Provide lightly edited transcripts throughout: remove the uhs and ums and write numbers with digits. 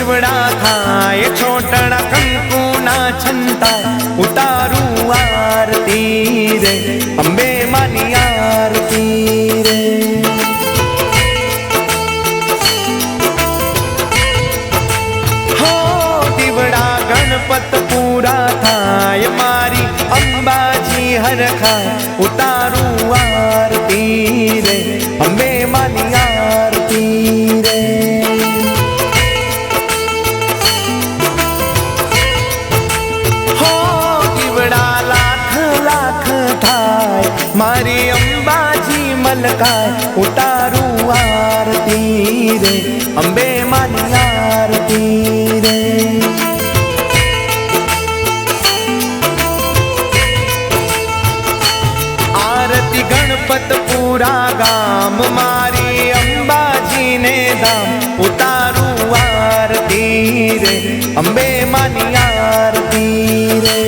દીવડા થાય છોટણા કંકુના છંતા ઉતારું આરતી રે અંબે માની આરતી રે હો દીવડા ગણપત પૂરા થાય મારી અંબાજી હરખાય ઉતારું આરતી રે અંબે માની આરતી રે मारी अंबाजी मलकाय उतारू आरती रे अंबे मानी आरती रे आरती गणपत पूरा गाम मारी अंबाजी ने दाम उतारू आरती रे अंबे मानी आरती रे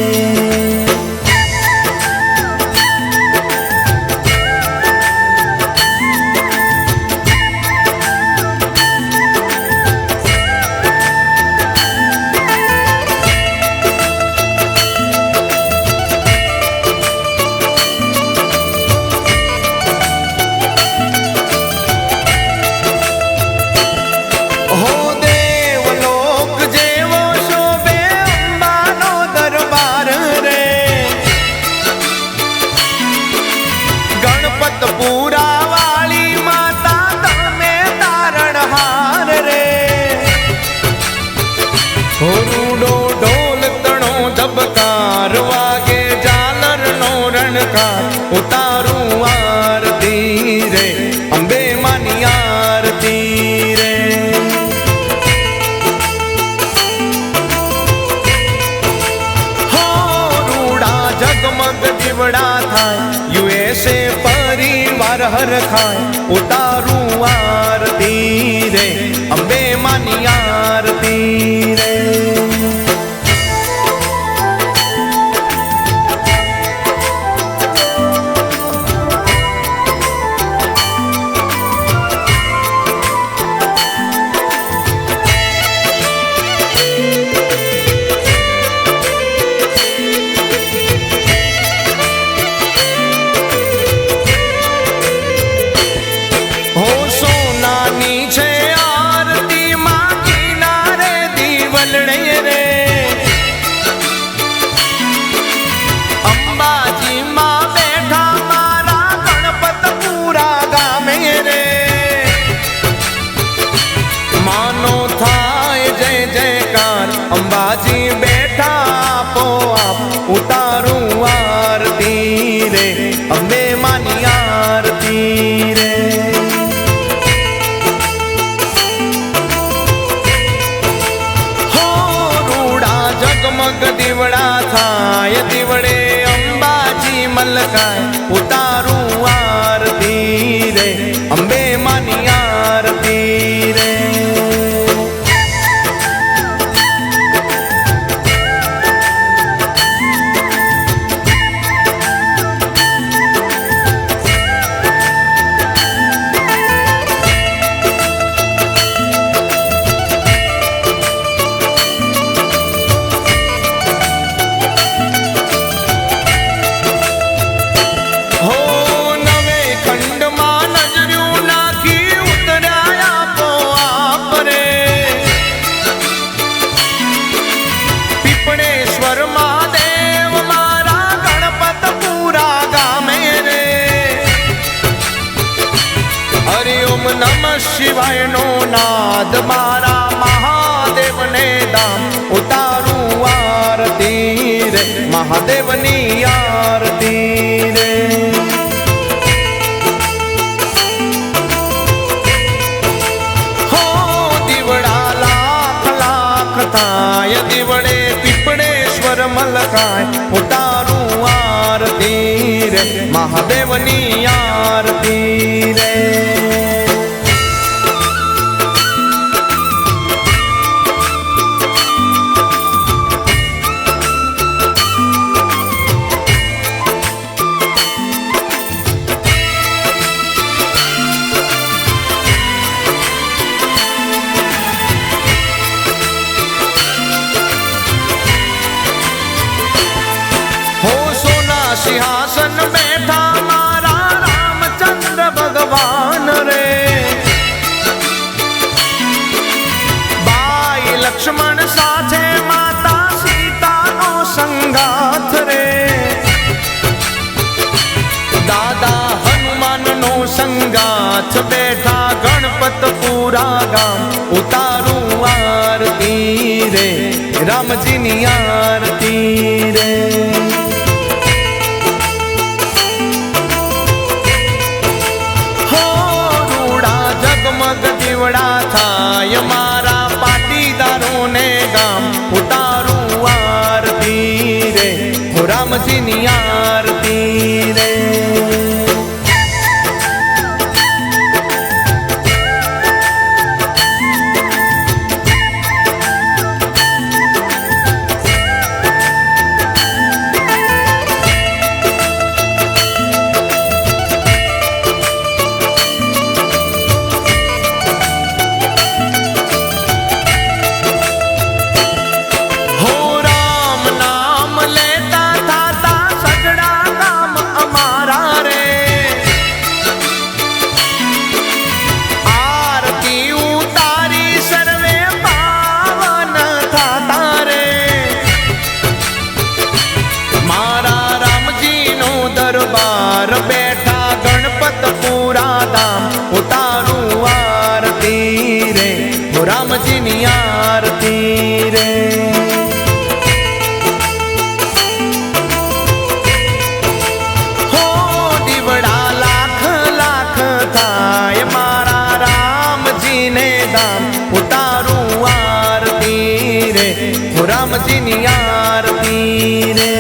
वागे जालर नो रणकार उतारू आरती रे अंबे मानी आरती रे हो रूड़ा जगमग दीवड़ा थाय यूएसए परिवार हर खाय उतारू आरती रे अंबे मानी आरती रे अंबाजी बैठा पो आप उतारू आरती रे अंबे मानी आरती रे हो रूड़ा जगमग दीवड़ा थाय दीवड़े अंबाजी मलकाय उतारू आरती रे अंबे मानी आरती रे नमः शिवाय नो नाद मारा महादेव ने दाम उतारू आरती रे महादेव नी आरती रे हो दीवड़ा लाख लाख थाय दीवड़े पीपड़ेश्वर मलकाय उतारू आरती रे महादेव नी आरती रे સંગાથ બેઠા ગણપતપુરા ગામ ઉતારું આરતી રે રામજીની આરતી રે હો રૂડા જગમગ દીવડા થાય મારા પાટીદારોને ગામ ઉતારું આરતી રે રામજીની આરતી રે દરબાર બેઠા ગણપતપુરા ધામ ઉતારું આરતી રે રામજીની આરતી રે હો દીવડા લાખ લાખ થાય મારા રામજીને ધામ ઉતારું આરતી રે રામજીની આરતી રે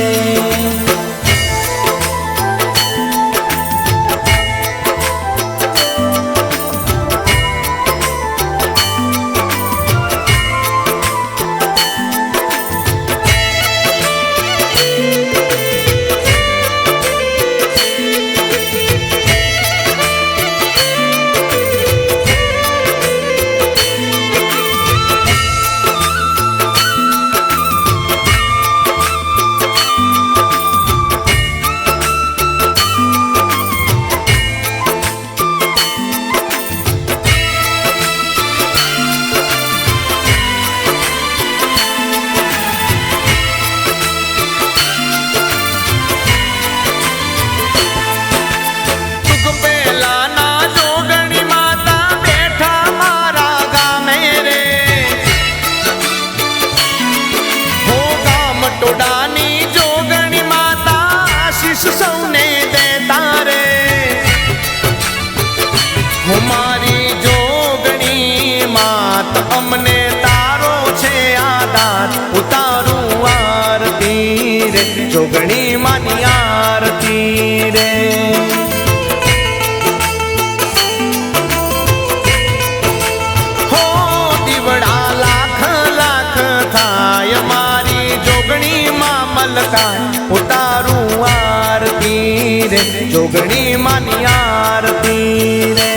મારી જોગણી માત અમને તારો છે આધાર ઉતારું આરતી રે જોગણી માની આરતી રે હો દીવડા લાખ લાખ થાય મારી જોગણી માં મલકાય ઉતારું આરતી રે જોગણી માની આરતી રે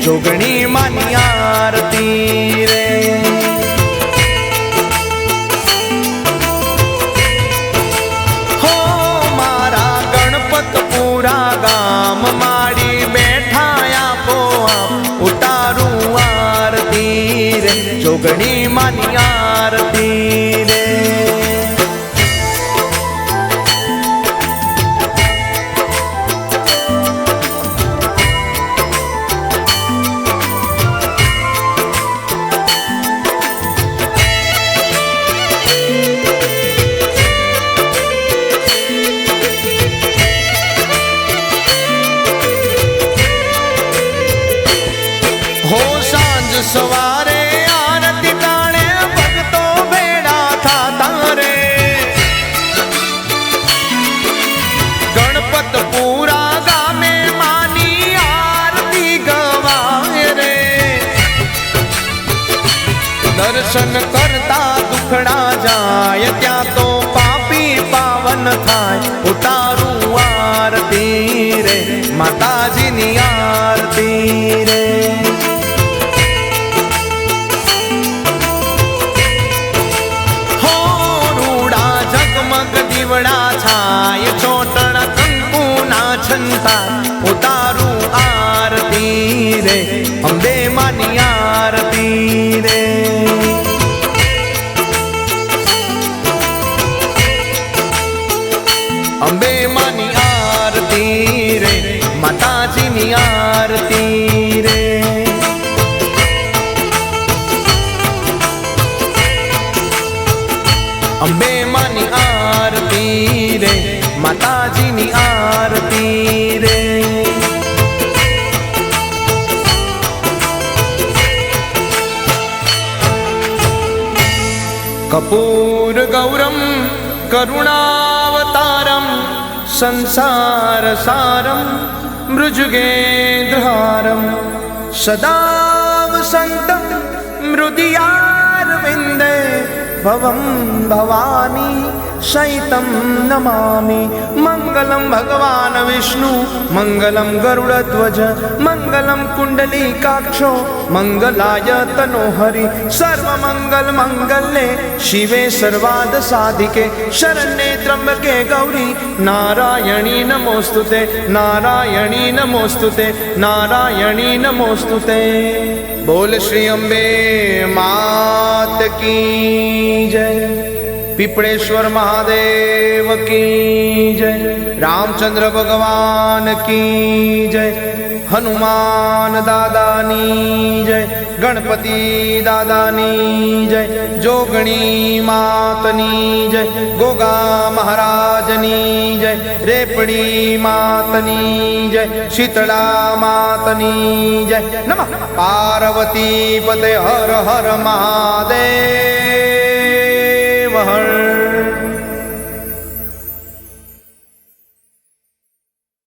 જોગણી માની આરતી રે હો મારા ગણપતપુરા ગામ માડી બેઠા આપો ઉતારું આરતી રે જોગણી માની આરતી રે સવારે આરતી ટાણે ઉતારું આરતી રે માતાજીની આરતી રે. હો રૂડા ઝગમગ દીવડા છાય ચોટણ કંકુના છંતા ઉતારું આરતી રે અંબે માની આરતી રે. અંબે માની આરતી રે માતાજીની આરતી રે. અંબે માની આરતી રે માતાજીની આરતી રે. કપૂર ગૌરમ કરુણાવતારમ સંસાર સારમ મૃજુગેન્દ્રહારમ સદા વસંતમ મૃદિયારવિંદે ભવમ ભવાની શૈતમ નમામિ. મંગલમ ભગવાન વિષ્ણુ મંગલમ ગરુડધ્વજ મંગલમ કુંડલીકાક્ષો મંગલાય તનોહરિ. સર્વમંગલ મંગલે શિવે સર્વાદ સાધિકે શરણ્યે ત્રંબકે ગૌરી નારાયણી નમોસ્તુતે નારાયણી નમોસ્તુતે નારાયણી નમોસ્તુતે. બોલ શ્રી અંબે માત કી જય. પીપળેશ્વર મહાદેવ કી જય. રામચંદ્ર ભગવાન કી જય. હનુમાન દાદાની જય. ગણપતિ દાદાની જય. જોગણી માતની જય. ગોગા મહારાજની જય. રેપડી માતની જય. શીતળા માતની જય. નમઃ પાર્વતી પતે હર હર મહાદેવ.